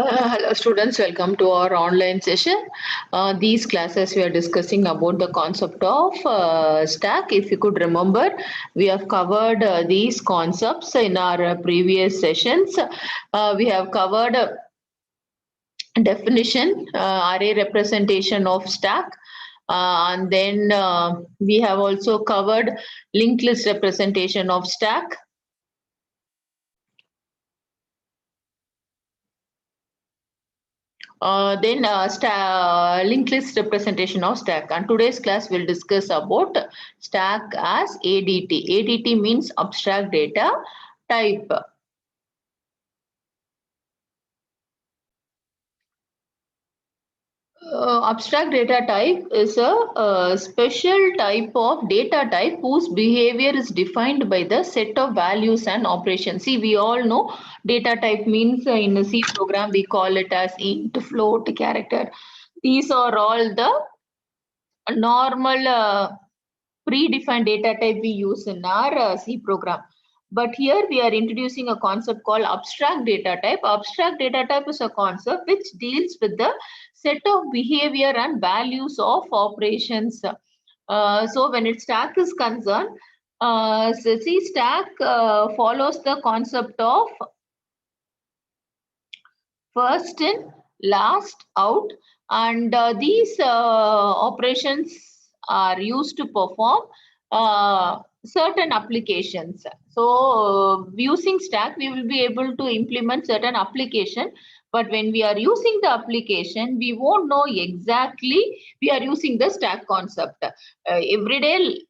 Hello students, welcome to our online session. These classes we are discussing about the concept of stack. If you could remember, we have covered these concepts in our previous sessions. We have covered definition, array representation of stack, and then we have also covered linked list representation of stack. Linked list representation of stack, and today's class will discuss about stack as ADT. ADT means abstract data type. Abstract data type is a special type of data type whose behavior is defined by the set of values and operations. See, we all know data type means in a C program we call it as int, float, character. These are all the normal predefined data type we use in our C program. But here we are introducing a concept called abstract data type. Abstract data type is a concept which deals with the set of behavior and values of operations. So when its stack is concerned, stack follows the concept of first in, last out, and these operations are used to perform certain applications. So using stack, we will be able to implement certain application. But when we are using the application, we won't know exactly we are using the stack concept. Everyday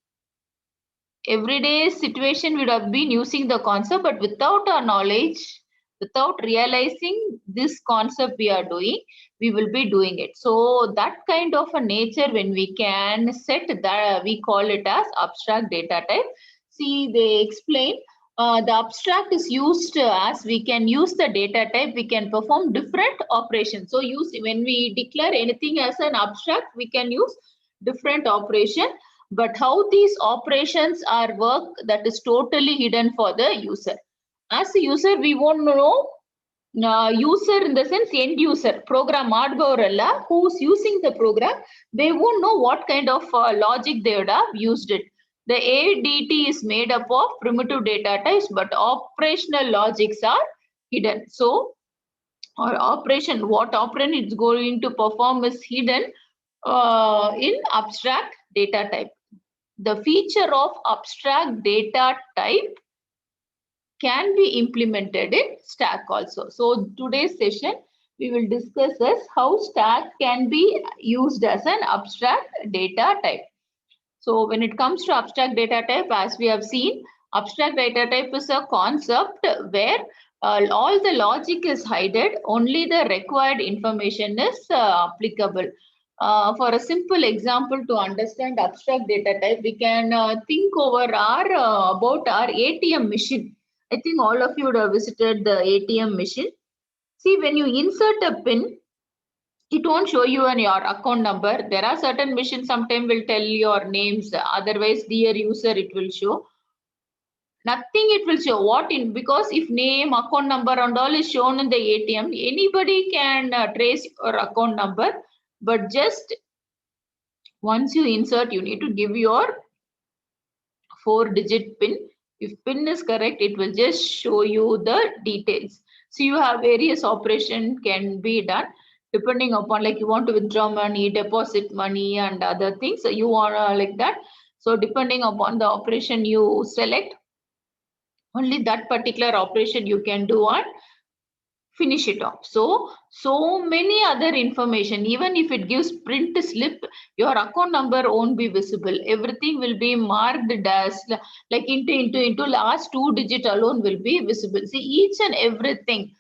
situation would have been using the concept, but without our knowledge, without realizing this concept we are doing, we will be doing it. So that kind of a nature, when we can set that, we call it as abstract data type. See, they explain the abstract is used as we can use the data type, we can perform different operations. So when we declare anything as an abstract, we can use different operation. But how these operations are work, that is totally hidden for the user. As a user, we won't know user in the sense end user, program hardware who's using the program, they won't know what kind of logic they would have used it. The ADT is made up of primitive data types, but operational logics are hidden. So, or operation, what operation it's going to perform is hidden in abstract data type. The feature of abstract data type can be implemented in stack also. So today's session, we will discuss as how stack can be used as an abstract data type. So when it comes to abstract data type, as we have seen, abstract data type is a concept where all the logic is hidden, only the required information is applicable. For a simple example to understand abstract data type, we can think over our about our ATM machine. I think all of you would have visited the ATM machine. See, when you insert a pin, it won't show you on your account number. There are certain machines sometimes will tell your names. Otherwise, dear user, it will show. Nothing it will show. What in, because if name, account number and all is shown in the ATM, anybody can trace your account number. But just once you insert, you need to give your 4-digit pin. If pin is correct, it will just show you the details. So you have various operation can be done depending upon, like you want to withdraw money, deposit money and other things. So you want like that. So depending upon the operation you select, only that particular operation you can do and finish it off. So many other information, even if it gives print slip, your account number won't be visible. Everything will be marked as like into last 2-digit alone will be visible. See, each and everything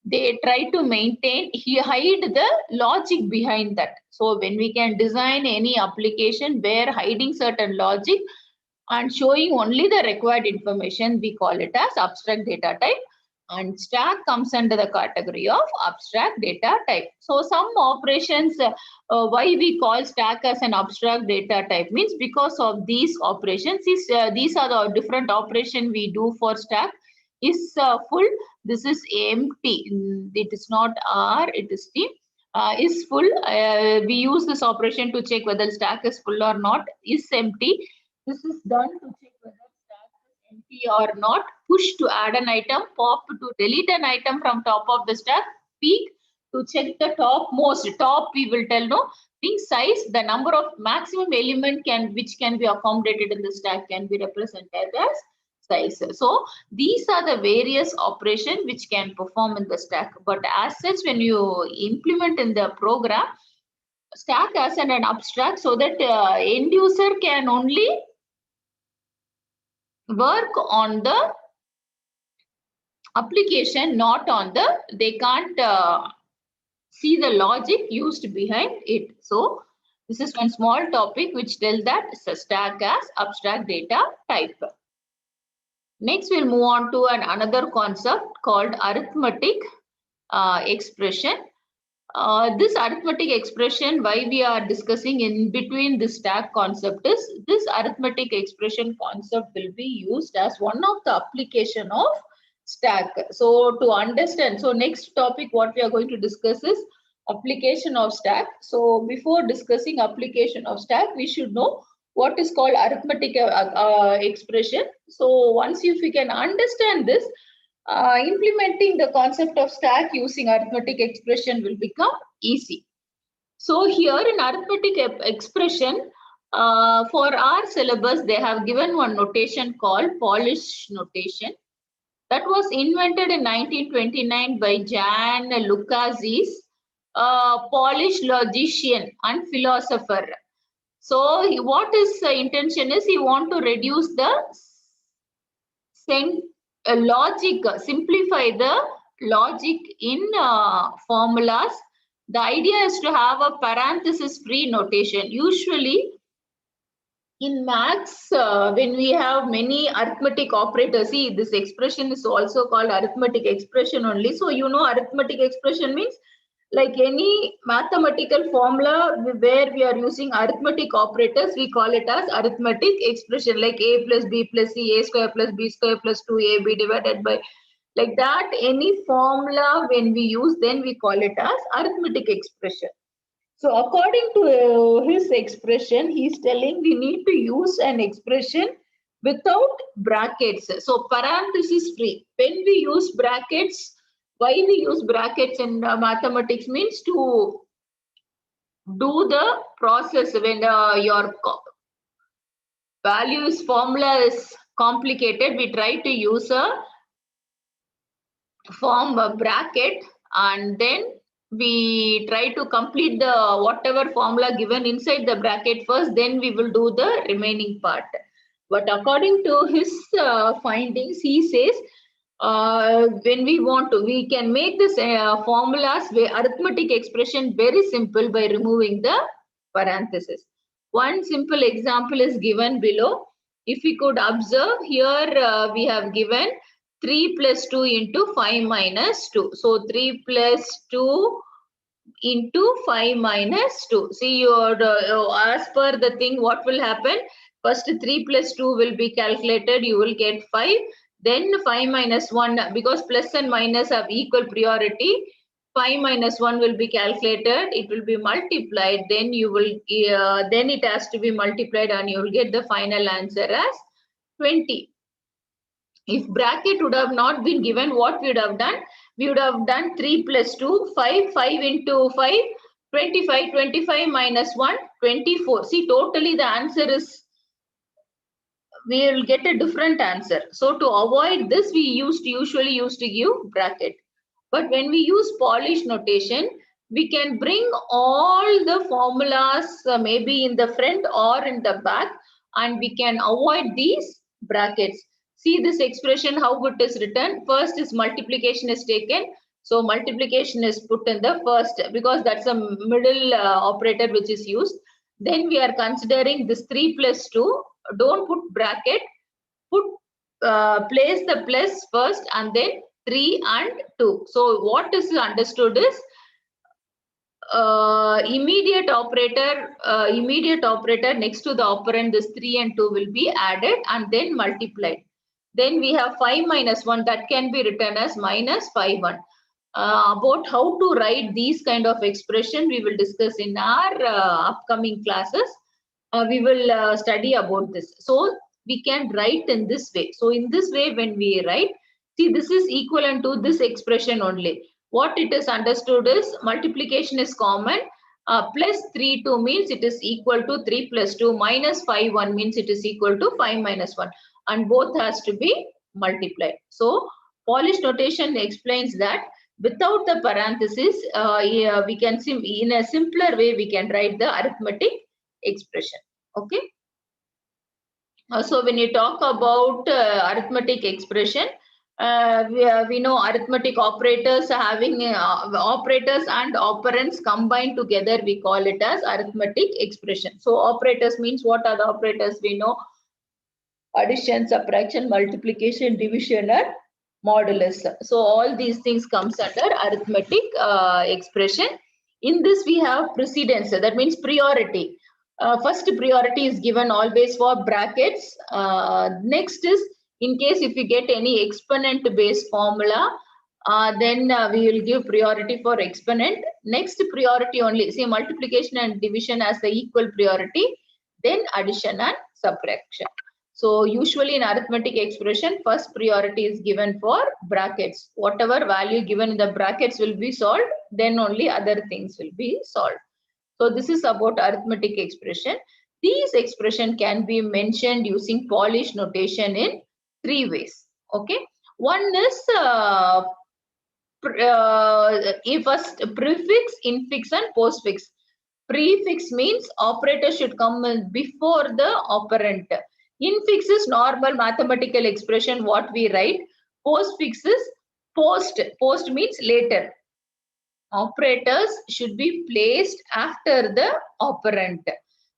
they try to maintain, hide the logic behind that. So when we can design any application where hiding certain logic and showing only the required information, we call it as abstract data type. And stack comes under the category of abstract data type. So some operations, why we call stack as an abstract data type means because of these operations. These are the different operations we do for stack. is full, this is empty. It is not R, it is T. Is full, we use this operation to check whether stack is full or not. Is empty, this is done to check whether stack is empty or not. Push to add an item, pop to delete an item from top of the stack, peek to check the topmost. Top we will tell no. Think size, the number of maximum element which can be accommodated in the stack can be represented as size. So these are the various operations which can perform in the stack. But as such, when you implement in the program, stack as an abstract, so that end user can only work on the application, not on the, they can't see the logic used behind it. So this is one small topic which tells that stack as abstract data type. Next, we'll move on to another concept called arithmetic expression. This arithmetic expression, why we are discussing in between the stack concept is, this arithmetic expression concept will be used as one of the application of stack. So to understand, so next topic what we are going to discuss is application of stack. So before discussing application of stack, we should know what is called arithmetic expression. So once if we can understand this, implementing the concept of stack using arithmetic expression will become easy. So here in arithmetic expression, for our syllabus, they have given one notation called Polish notation. That was invented in 1929 by Jan Lukaszys, a Polish logician and philosopher. So what his intention is, he want to reduce the logic, simplify the logic in formulas. The idea is to have a parenthesis-free notation. Usually in maths, when we have many arithmetic operators, see this expression is also called arithmetic expression only. So you know arithmetic expression means like any mathematical formula where we are using arithmetic operators, we call it as arithmetic expression, like a plus b plus c, a square plus b square plus 2ab divided by, like that, any formula when we use, then we call it as arithmetic expression. So according to his expression, he is telling we need to use an expression without brackets. So parenthesis free. When we use brackets, why we use brackets in mathematics means to do the process when your values formula is complicated, we try to use a form a bracket, and then we try to complete the whatever formula given inside the bracket first, then we will do the remaining part. But according to his findings, he says when we want to, we can make this formulas, arithmetic expression very simple by removing the parenthesis. One simple example is given below. If we could observe here, we have given 3 plus 2 into 5 minus 2. So 3 plus 2 into 5 minus 2. See, your as per the thing, what will happen? First 3 plus 2 will be calculated. You will get 5. Then 5 minus 1, because plus and minus have equal priority. 5 minus 1 will be calculated. It will be multiplied. Then you will, then it has to be multiplied, and you will get the final answer as 20. If bracket would have not been given, what we would have done? We would have done 3 plus 2, 5, 5 into 5, 25, 25 minus 1, 24. See, totally the answer is, we will get a different answer. So to avoid this, we usually used to give bracket. But when we use Polish notation, we can bring all the formulas maybe in the front or in the back, and we can avoid these brackets. See this expression, how it is written. First is multiplication is taken. So multiplication is put in the first, because that's a middle operator which is used. Then we are considering this 3 plus 2. Don't put bracket. Put place the plus first, and then 3 and 2. So what is understood is immediate operator next to the operand, this 3 and 2 will be added and then multiplied. Then we have 5 minus 1, that can be written as minus 5, 1. About how to write these kind of expression, we will discuss in our upcoming classes. We will study about this. So we can write in this way. So in this way, when we write, see, this is equivalent to this expression only. What it is understood is multiplication is common. Plus 3 2 means it is equal to 3 plus 2, minus 5 1 means it is equal to 5 minus 1, and both has to be multiplied. So Polish notation explains that without the parenthesis, we can in a simpler way we can write the arithmetic expression. Okay. So when you talk about arithmetic expression, we know arithmetic operators having operators and operands combined together, we call it as arithmetic expression. So operators means, what are the operators? We know addition, subtraction, multiplication, division, and modulus. So all these things comes under arithmetic expression. In this we have precedence, that means priority. First priority is given always for brackets. Next is, in case if you get any exponent based formula, then we will give priority for exponent. Next priority only, say multiplication and division as the equal priority, then addition and subtraction. So usually in arithmetic expression, first priority is given for brackets. Whatever value given in the brackets will be solved, then only other things will be solved. So this is about arithmetic expression. These expression can be mentioned using Polish notation in 3 ways. Okay. One is first prefix, infix, and postfix. Prefix means operator should come before the operand. Infix is normal mathematical expression what we write. Postfix is post. Post means later. Operators should be placed after the operand.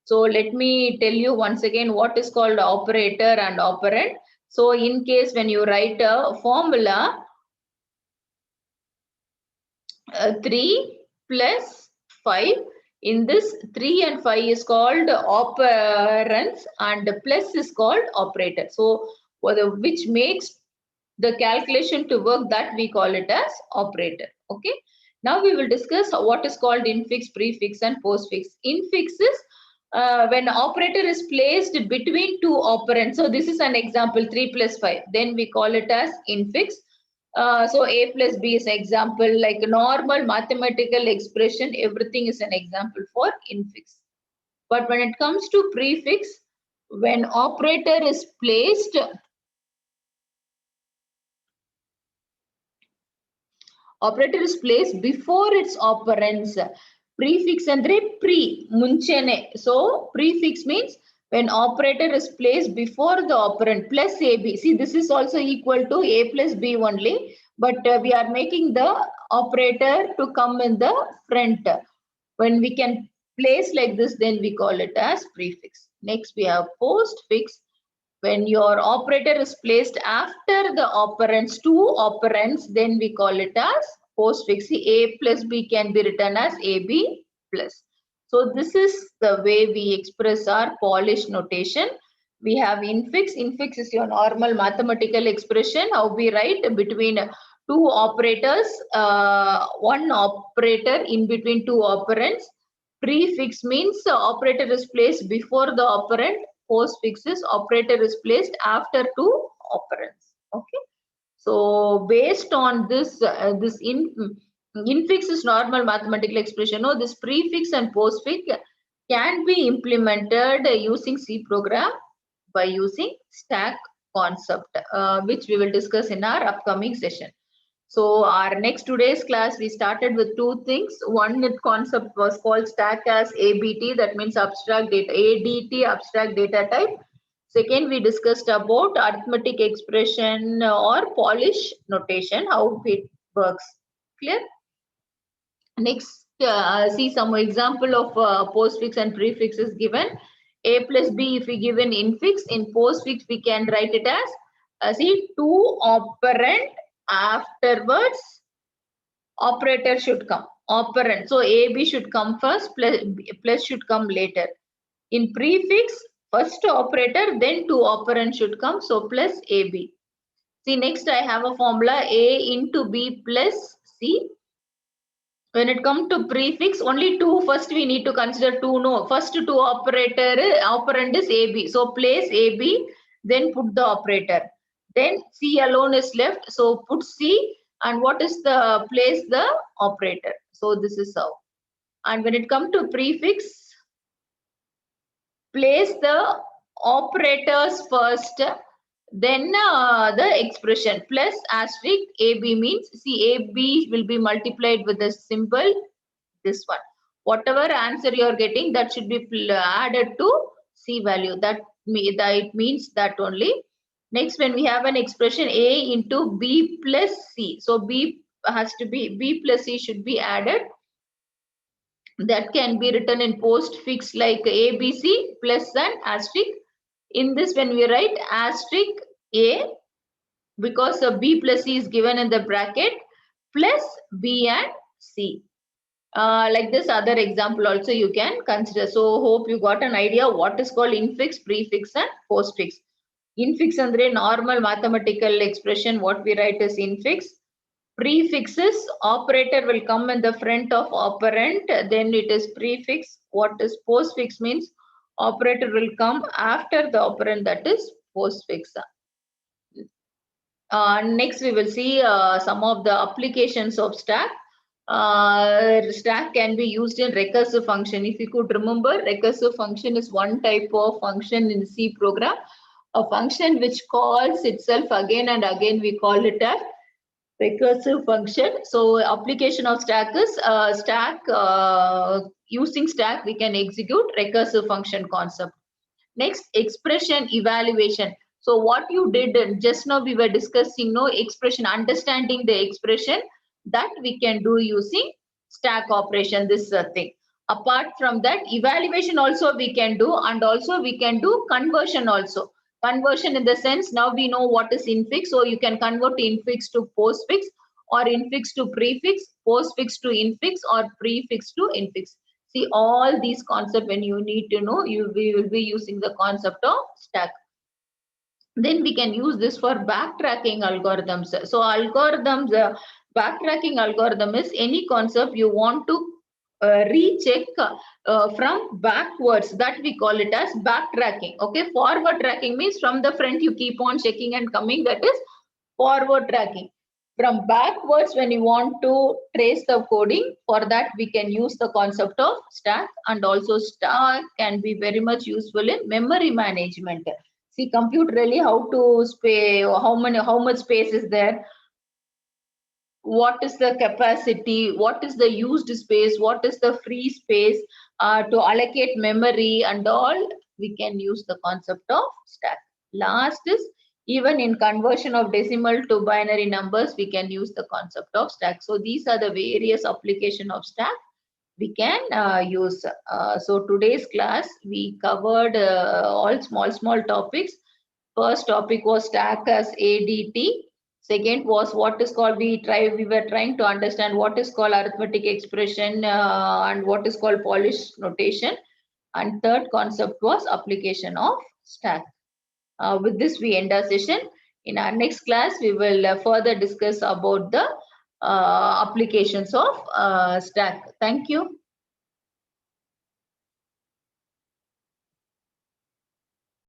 So let me tell you once again what is called operator and operand. So in case when you write a formula, 3 plus 5, in this 3 and 5 is called operands and plus is called operator. So which makes the calculation to work, that we call it as operator. Okay. Now we will discuss what is called infix, prefix, and postfix. Infix is when operator is placed between two operands. So this is an example, 3 plus 5. Then we call it as infix. So A plus B is example, like normal mathematical expression, everything is an example for infix. But when it comes to prefix, when operator is placed before its operands. Prefix andre pre, munchene. So prefix means when operator is placed before the operand plus AB. See, this is also equal to A plus B only, but we are making the operator to come in the front. When we can place like this, then we call it as prefix. Next, we have postfix. When your operator is placed after the operands, two operands, then we call it as postfix. A plus B can be written as AB plus. So this is the way we express our Polish notation. We have infix. Infix is your normal mathematical expression. How we write between two operators, one operator in between two operands. Prefix means the operator is placed before the operand. Postfix is operator is placed after two operands. Okay. So based on this, infix is normal mathematical expression. No, this prefix and postfix can be implemented using C program by using stack concept, which we will discuss in our upcoming session. So our next today's class, we started with two things. One concept was called stack as ABT, that means abstract data, ADT, abstract data type. Second, we discussed about arithmetic expression or Polish notation, how it works. Clear? Next, see some example of postfix and prefix is given. A plus B, if we give an infix, in postfix we can write it as see, two operand, afterwards operator should come, operand. So AB should come first, plus should come later. In prefix, first operator, then two operand should come, so plus AB. See, next I have a formula A into B plus C. When it comes to prefix, only two. First, we need to consider two. No, first two operand is AB. So place AB, then put the operator. Then C alone is left. So put C, and what is the place the operator? So this is how. And when it comes to prefix, place the operators first, then the expression plus asterisk AB means, see, AB will be multiplied with the symbol, this one. Whatever answer you are getting, that should be added to C value. That it means that only. Next, when we have an expression A into B plus C, so B plus C should be added. That can be written in postfix like ABC plus and asterisk. In this, when we write asterisk A, because B plus C is given in the bracket, plus B and C. Like this other example also you can consider. So hope you got an idea what is called infix, prefix and postfix. Infix andre normal mathematical expression, what we write is infix. Prefixes, operator will come in the front of operand, then it is prefix. What is postfix means, operator will come after the operand, that is postfix. Next we will see some of the applications of stack. Stack can be used in recursive function. If you could remember, recursive function is one type of function in C program, a function which calls itself again and again. We call it a recursive function. So application of stack is using stack we can execute recursive function concept. Next, expression evaluation. So what you did just now, we were discussing expression, understanding the expression, that we can do using stack operation, this thing. Apart from that, evaluation also we can do, and also we can do conversion also. Conversion in the sense, now we know what is infix, so you can convert infix to postfix, or infix to prefix, postfix to infix, or prefix to infix. See, all these concepts, when you need to know, we will be using the concept of stack. Then we can use this for backtracking algorithms. So algorithms, backtracking algorithm is any concept you want to recheck from backwards, that we call it as backtracking. Okay, forward tracking means from the front you keep on checking and coming, that is forward tracking. From backwards, when you want to trace the coding, for that we can use the concept of stack, and also stack can be very much useful in memory management. See, compute really how to how much space is there, what is the capacity, what is the used space, what is the free space, to allocate memory and all, we can use the concept of stack. Last is, even in conversion of decimal to binary numbers, we can use the concept of stack. So these are the various application of stack we can use. So today's class, we covered all small topics. First topic was stack as ADT. Second was what is called, we were trying to understand what is called arithmetic expression and what is called Polish notation. And third concept was application of stack. With this, we end our session. In our next class, we will further discuss about the applications of stack. Thank you.